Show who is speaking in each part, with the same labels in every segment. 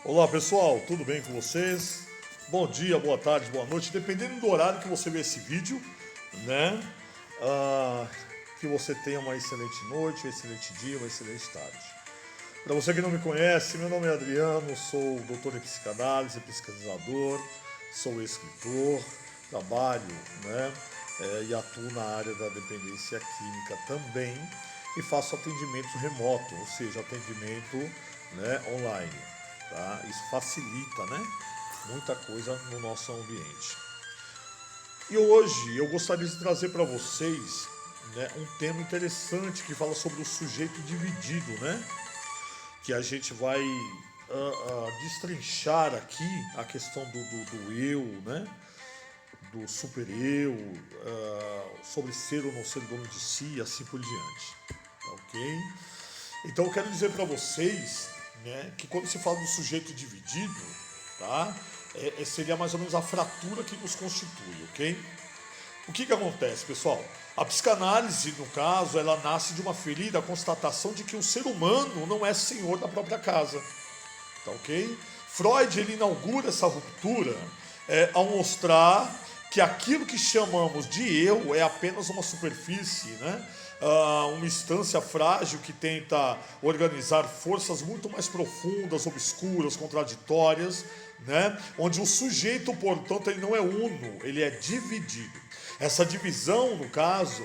Speaker 1: Olá pessoal, tudo bem com vocês? Bom dia, boa tarde, boa noite, dependendo do horário que você vê esse vídeo, né? Ah, que você tenha uma excelente noite, um excelente dia, uma excelente tarde. Para você que não me conhece, meu nome é Adriano, sou doutor em psicanálise, pesquisador, sou escritor, trabalho, né? E atuo na área da dependência química também e faço atendimento remoto, ou seja, atendimento, né, online. Tá? Isso facilita, né, muita coisa no nosso ambiente. E hoje eu gostaria de trazer para vocês, né, um tema interessante que fala sobre o sujeito dividido, né? Que a gente vai destrinchar aqui a questão do eu, né? Do super-eu, sobre ser ou não ser dono de si e assim por diante. Tá, ok? Então eu quero dizer para vocês, né, que quando se fala do sujeito dividido, tá, seria mais ou menos a fratura que nos constitui, ok? O que acontece, pessoal? A psicanálise, no caso, ela nasce de uma ferida, a constatação de que o ser humano não é senhor da própria casa. Tá, ok? Freud ele inaugura essa ruptura ao mostrar que aquilo que chamamos de eu é apenas uma superfície, né? Uma instância frágil que tenta organizar forças muito mais profundas, obscuras, contraditórias, né? Onde o sujeito, portanto, ele não é uno, ele é dividido. Essa divisão, no caso,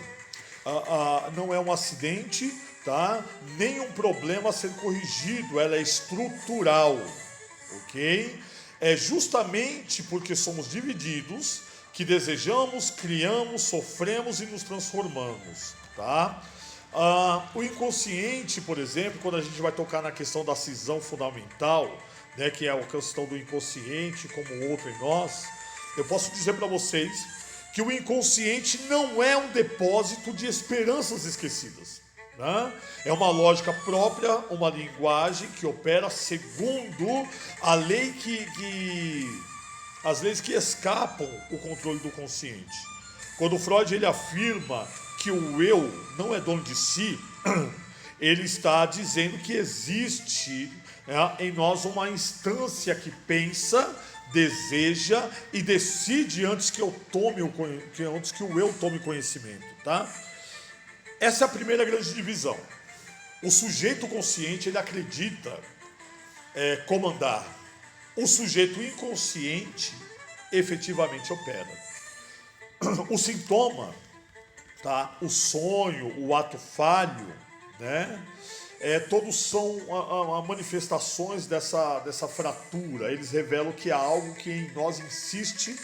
Speaker 1: não é um acidente, tá? Nem um problema a ser corrigido, ela é estrutural, ok? É justamente porque somos divididos que desejamos, criamos, sofremos e nos transformamos, tá? O inconsciente, por exemplo, quando a gente vai tocar na questão da cisão fundamental, né, que é a questão do inconsciente como outro em nós, eu posso dizer para vocês que o inconsciente não é um depósito de esperanças esquecidas. Né? É uma lógica própria, uma linguagem que opera segundo a lei as leis que escapam o controle do consciente. Quando Freud ele afirma que o eu não é dono de si, ele está dizendo que existe, né, em nós uma instância que pensa, deseja e decide antes que antes que o eu tome conhecimento, tá? Essa é a primeira grande divisão. O sujeito consciente ele acredita comandar. O sujeito inconsciente efetivamente opera. O sintoma, tá? O sonho, o ato falho, né? Todos são manifestações dessa fratura. Eles revelam que há algo que em nós insiste,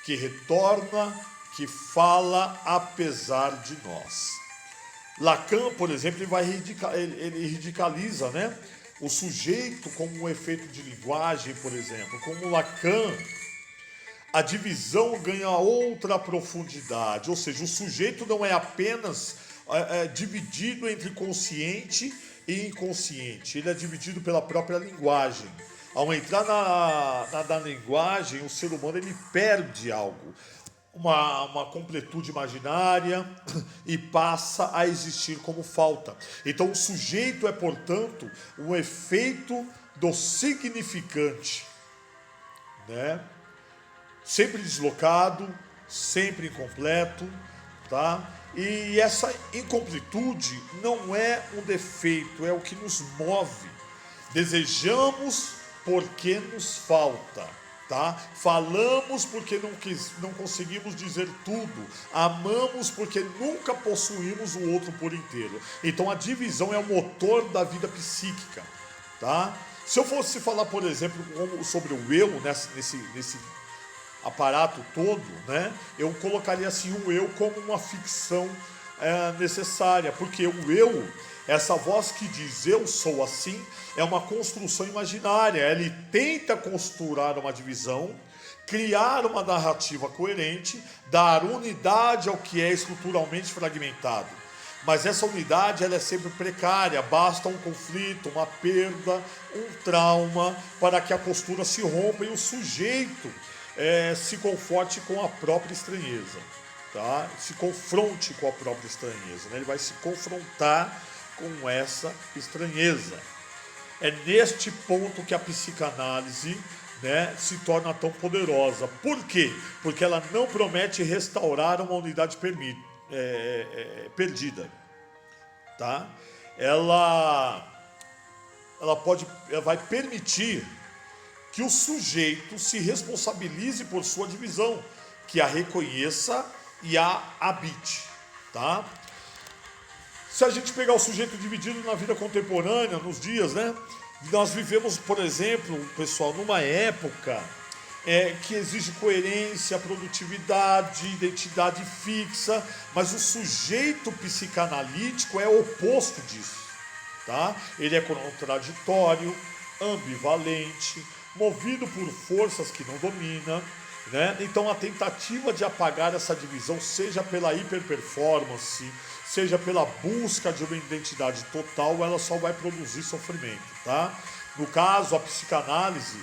Speaker 1: que retorna, que fala apesar de nós. Lacan, por exemplo, ele radicaliza, né, o sujeito como um efeito de linguagem, por exemplo. Como Lacan, a divisão ganha outra profundidade, ou seja, o sujeito não é apenas dividido entre consciente e inconsciente, ele é dividido pela própria linguagem. Ao entrar na linguagem, o ser humano ele perde algo, uma completude imaginária e passa a existir como falta. Então o sujeito é, portanto, um efeito do significante, né? Sempre deslocado, sempre incompleto, tá? E essa incompletude não é um defeito, é o que nos move. Desejamos porque nos falta, tá? Falamos porque não conseguimos dizer tudo. Amamos porque nunca possuímos o outro por inteiro. Então a divisão é o motor da vida psíquica, tá? Se eu fosse falar, por exemplo, sobre o eu nesse aparato todo, né? Eu colocaria assim o eu como uma ficção necessária, porque o eu, essa voz que diz eu sou assim, é uma construção imaginária. Ele tenta costurar uma divisão, criar uma narrativa coerente, dar unidade ao que é estruturalmente fragmentado. Mas essa unidade ela é sempre precária, basta um conflito, uma perda, um trauma para que a costura se rompa e o sujeito se conforte com a própria estranheza, tá? Se confronte com a própria estranheza, né? Ele vai se confrontar com essa estranheza. É neste ponto que a psicanálise, né, se torna tão poderosa. Por quê? Porque ela não promete restaurar uma unidade perdida, tá? Ela vai permitir que o sujeito se responsabilize por sua divisão, que a reconheça e a habite, tá? Se a gente pegar o sujeito dividido na vida contemporânea, nos dias, né? Nós vivemos, por exemplo, pessoal, numa época que exige coerência, produtividade, identidade fixa, mas o sujeito psicanalítico é o oposto disso, tá? Ele é contraditório, ambivalente, movido por forças que não domina, né? Então a tentativa de apagar essa divisão, seja pela hiperperformance, seja pela busca de uma identidade total, ela só vai produzir sofrimento, tá? No caso, a psicanálise,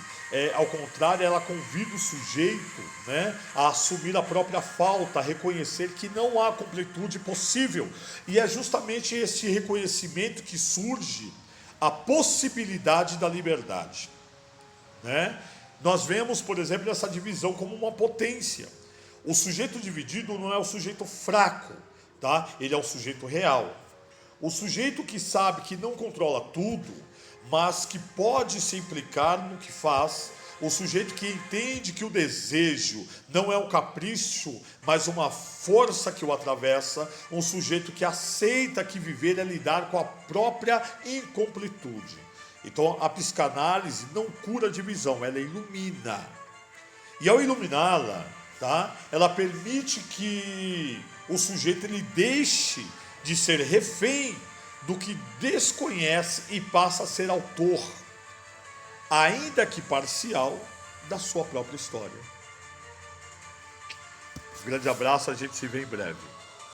Speaker 1: ao contrário, ela convida o sujeito, né, a assumir a própria falta, a reconhecer que não há completude possível. E é justamente esse reconhecimento que surge a possibilidade da liberdade, né? Nós vemos, por exemplo, essa divisão como uma potência. O sujeito dividido não é o sujeito fraco, tá? Ele é o sujeito real. O sujeito que sabe que não controla tudo, mas que pode se implicar no que faz. O sujeito que entende que o desejo não é um capricho, mas uma força que o atravessa. Um sujeito que aceita que viver é lidar com a própria incompletude. Então a psicanálise não cura a divisão, ela ilumina. E ao iluminá-la, tá, ela permite que o sujeito ele deixe de ser refém do que desconhece e passa a ser autor, ainda que parcial, da sua própria história. Um grande abraço, a gente se vê em breve.